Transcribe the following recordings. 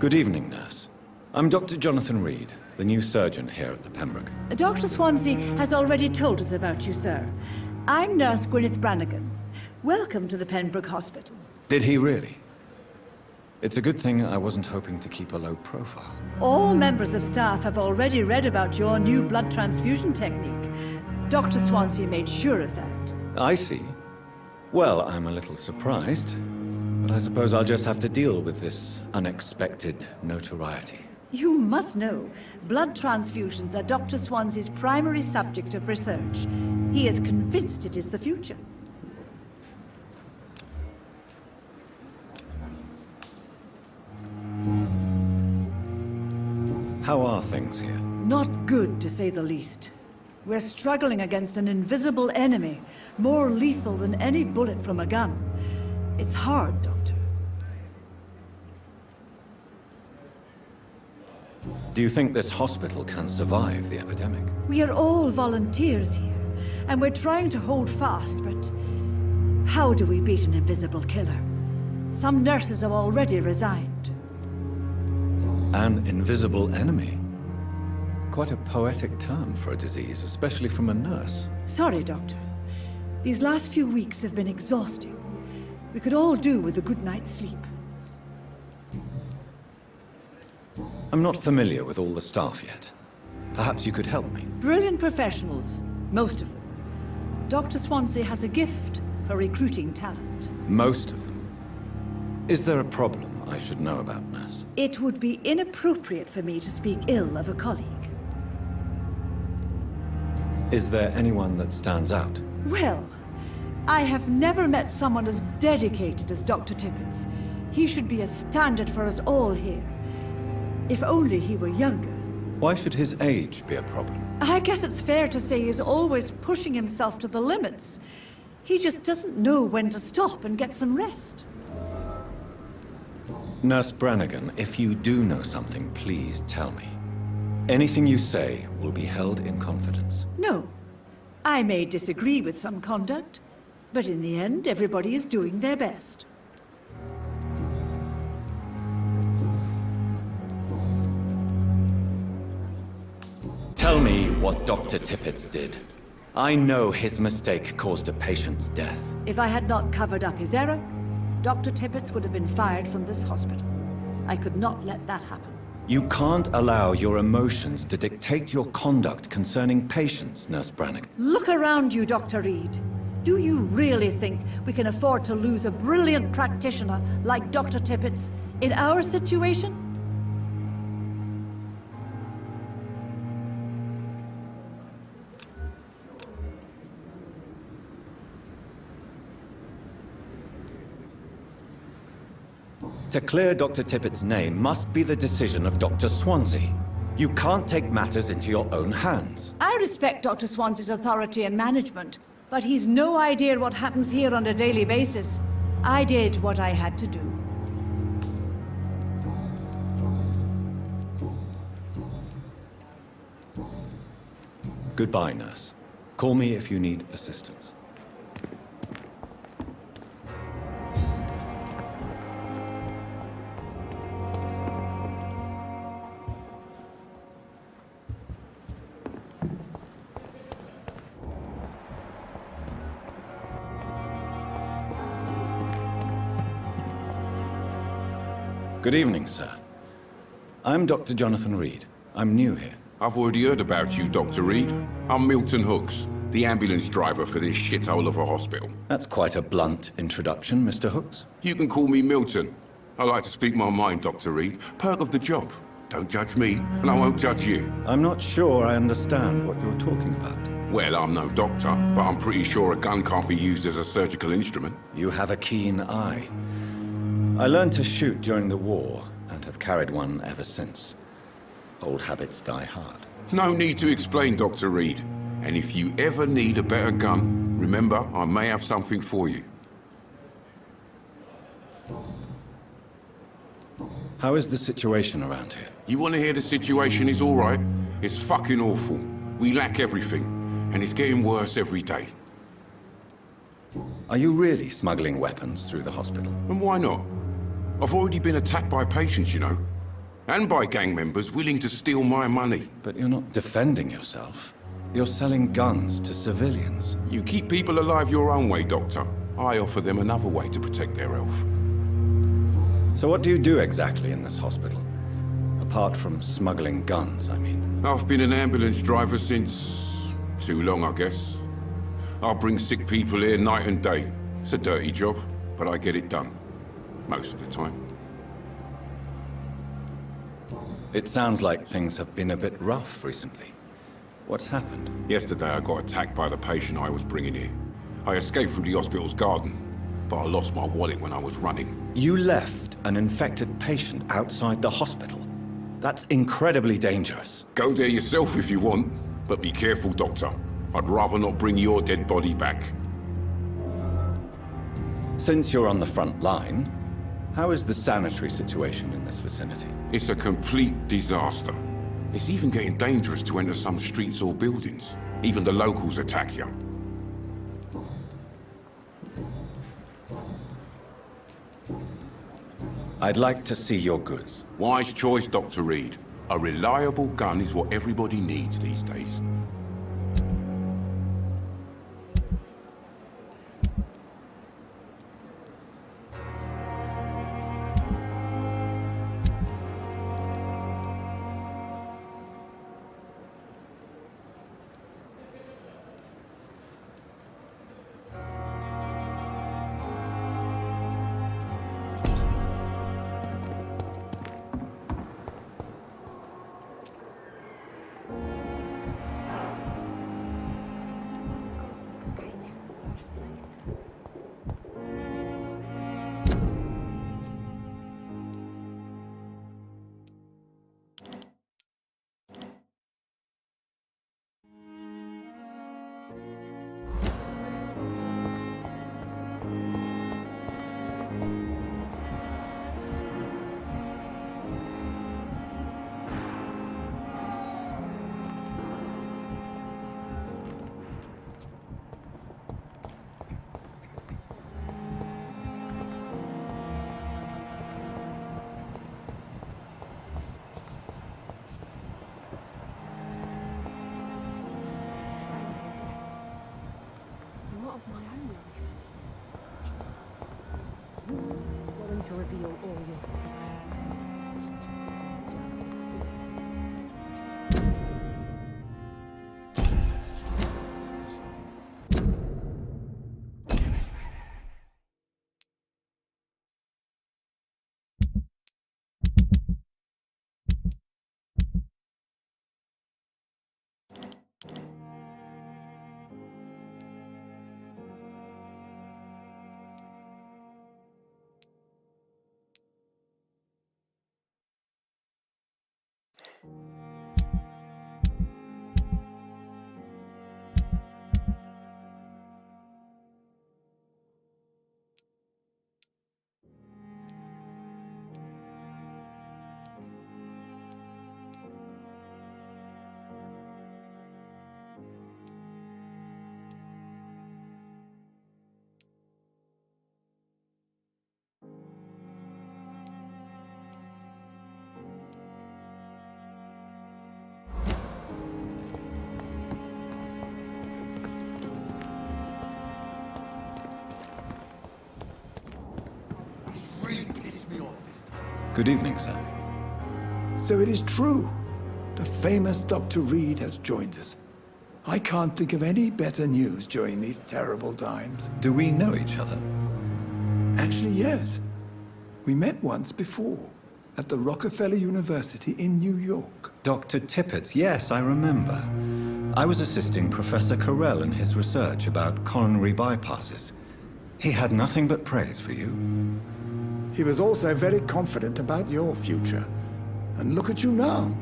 Good evening, nurse. I'm Dr. Jonathan Reid, the new surgeon here at the Pembroke. Dr. Swansea has already told us about you, sir. I'm Nurse Gwyneth Brannigan. Welcome to the Pembroke Hospital. Did he really? It's a good thing I wasn't hoping to keep a low profile. All members of staff have already read about your new blood transfusion technique. Dr. Swansea made sure of that. I see. Well, I'm a little surprised, but I suppose I'll just have to deal with this unexpected notoriety. You must know, blood transfusions are Dr. Swansea's primary subject of research. He is convinced it is the future. How are things here? Not good, to say the least. We're struggling against an invisible enemy, more lethal than any bullet from a gun. It's hard, Doctor. Do you think this hospital can survive the epidemic? We are all volunteers here, and we're trying to hold fast, but how do we beat an invisible killer? Some nurses have already resigned. An invisible enemy? Quite a poetic term for a disease, especially from a nurse. Sorry, Doctor. These last few weeks have been exhausting. We could all do with a good night's sleep. I'm not familiar with all the staff yet. Perhaps you could help me. Brilliant professionals, most of them. Dr. Swansea has a gift for recruiting talent. Most of them. Is there a problem I should know about, nurse? It would be inappropriate for me to speak ill of a colleague. Is there anyone that stands out? Well, I have never met someone as dedicated as Dr. Tippett. He should be a standard for us all here. If only he were younger. Why should his age be a problem? I guess it's fair to say he's always pushing himself to the limits. He just doesn't know when to stop and get some rest. Nurse Brannigan, if you do know something, please tell me. Anything you say will be held in confidence. No. I may disagree with some conduct, but in the end, everybody is doing their best. Tell me what Dr. Tippett did. I know his mistake caused a patient's death. If I had not covered up his error, Dr. Tippett would have been fired from this hospital. I could not let that happen. You can't allow your emotions to dictate your conduct concerning patients, Nurse Brannigan. Look around you, Dr. Reid. Do you really think we can afford to lose a brilliant practitioner like Dr. Tippett in our situation? To clear Dr. Tippett's name must be the decision of Dr. Swansea. You can't take matters into your own hands. I respect Dr. Swansea's authority and management, but he's no idea what happens here on a daily basis. I did what I had to do. Goodbye, nurse. Call me if you need assistance. Good evening, sir. I'm Dr. Jonathan Reid. I'm new here. I've already heard about you, Dr. Reid. I'm Milton Hooks, the ambulance driver for this shithole of a hospital. That's quite a blunt introduction, Mr. Hooks. You can call me Milton. I like to speak my mind, Dr. Reid. Perk of the job. Don't judge me, and I won't judge you. I'm not sure I understand what you're talking about. Well, I'm no doctor, but I'm pretty sure a gun can't be used as a surgical instrument. You have a keen eye. I learned to shoot during the war, and have carried one ever since. Old habits die hard. No need to explain, Dr. Reid. And if you ever need a better gun, remember, I may have something for you. How is the situation around here? You want to hear the situation is all right? It's fucking awful. We lack everything, and it's getting worse every day. Are you really smuggling weapons through the hospital? And why not? I've already been attacked by patients, you know. And by gang members willing to steal my money. But you're not defending yourself. You're selling guns to civilians. You keep people alive your own way, Doctor. I offer them another way to protect their health. So what do you do exactly in this hospital? Apart from smuggling guns, I mean. I've been an ambulance driver since... too long, I guess. I bring sick people here night and day. It's a dirty job, but I get it done. Most of the time. It sounds like things have been a bit rough recently. What's happened? Yesterday I got attacked by the patient I was bringing here. I escaped from the hospital's garden, but I lost my wallet when I was running. You left an infected patient outside the hospital? That's incredibly dangerous. Go there yourself if you want, but be careful, Doctor. I'd rather not bring your dead body back. Since you're on the front line, how is the sanitary situation in this vicinity? It's a complete disaster. It's even getting dangerous to enter some streets or buildings. Even the locals attack you. I'd like to see your goods. Wise choice, Dr. Reid. A reliable gun is what everybody needs these days. To reveal all your Good evening, sir. So it is true. The famous Dr. Reid has joined us. I can't think of any better news during these terrible times. Do we know each other? Actually, yes. We met once before, at the Rockefeller University in New York. Dr. Tippett, yes, I remember. I was assisting Professor Carell in his research about coronary bypasses. He had nothing but praise for you. He was also very confident about your future. And look at you now.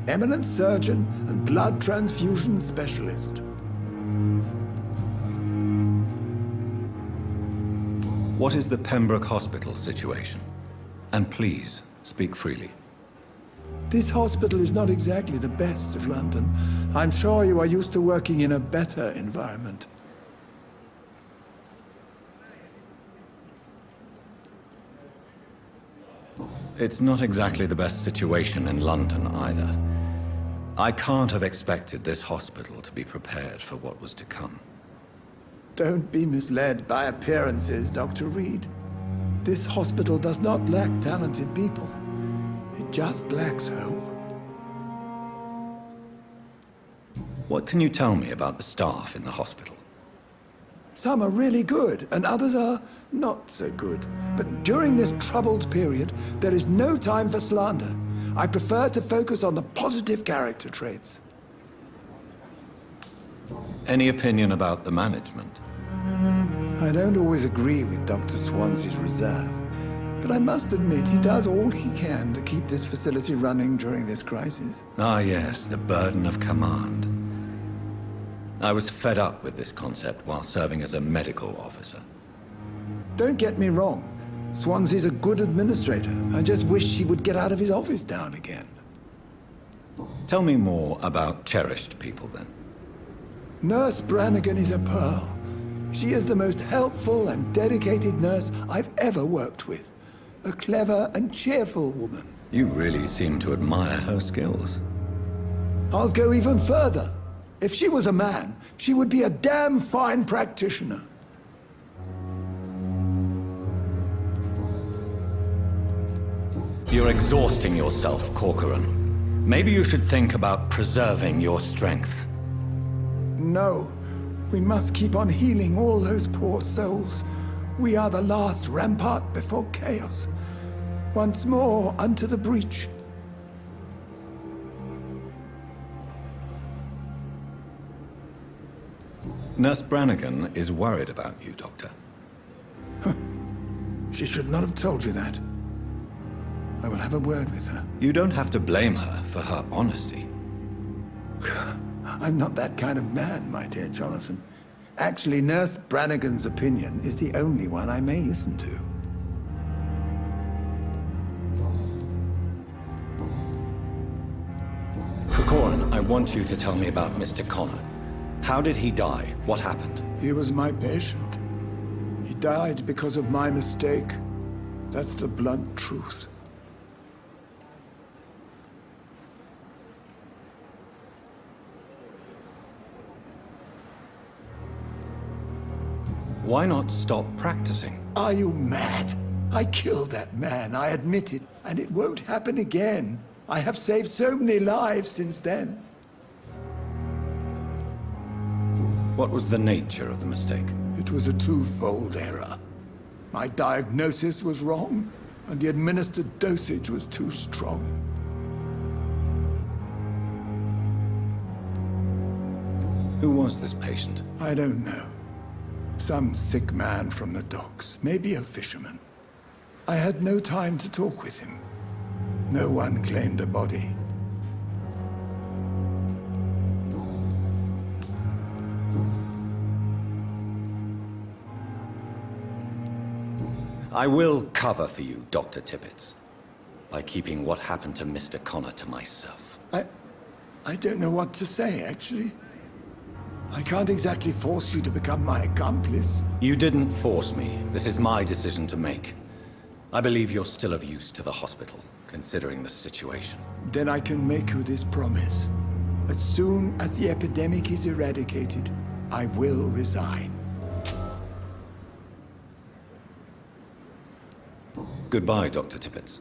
Eminent surgeon and blood transfusion specialist. What is the Pembroke Hospital situation? And please, speak freely. This hospital is not exactly the best of London. I'm sure you are used to working in a better environment. It's not exactly the best situation in London either. I can't have expected this hospital to be prepared for what was to come. Don't be misled by appearances, Dr. Reid. This hospital does not lack talented people. It just lacks hope. What can you tell me about the staff in the hospital? Some are really good, and others are not so good. But during this troubled period, there is no time for slander. I prefer to focus on the positive character traits. Any opinion about the management? I don't always agree with Dr. Swansea's reserve, but I must admit he does all he can to keep this facility running during this crisis. Ah yes, the burden of command. I was fed up with this concept while serving as a medical officer. Don't get me wrong. Swansea's a good administrator. I just wish he would get out of his office now and again. Tell me more about cherished people, then. Nurse Brannigan is a pearl. She is the most helpful and dedicated nurse I've ever worked with. A clever and cheerful woman. You really seem to admire her skills. I'll go even further. If she was a man, she would be a damn fine practitioner. You're exhausting yourself, Corcoran. Maybe you should think about preserving your strength. No. We must keep on healing all those poor souls. We are the last rampart before chaos. Once more unto the breach. Nurse Brannigan is worried about you, Doctor. She should not have told you that. I will have a word with her. You don't have to blame her for her honesty. I'm not that kind of man, my dear Jonathan. Actually, Nurse Brannigan's opinion is the only one I may listen to. Corcoran, I want you to tell me about Mr. Connor. How did he die? What happened? He was my patient. He died because of my mistake. That's the blunt truth. Why not stop practicing? Are you mad? I killed that man, I admit it, and it won't happen again. I have saved so many lives since then. What was the nature of the mistake? It was a twofold error. My diagnosis was wrong, and the administered dosage was too strong. Who was this patient? I don't know. Some sick man from the docks, maybe a fisherman. I had no time to talk with him. No one claimed a body. I will cover for you, Dr. Tippett, by keeping what happened to Mr. Connor to myself. I don't know what to say, actually. I can't exactly force you to become my accomplice. You didn't force me. This is my decision to make. I believe you're still of use to the hospital, considering the situation. Then I can make you this promise. As soon as the epidemic is eradicated, I will resign. Goodbye, Dr. Tippett.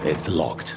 It's locked.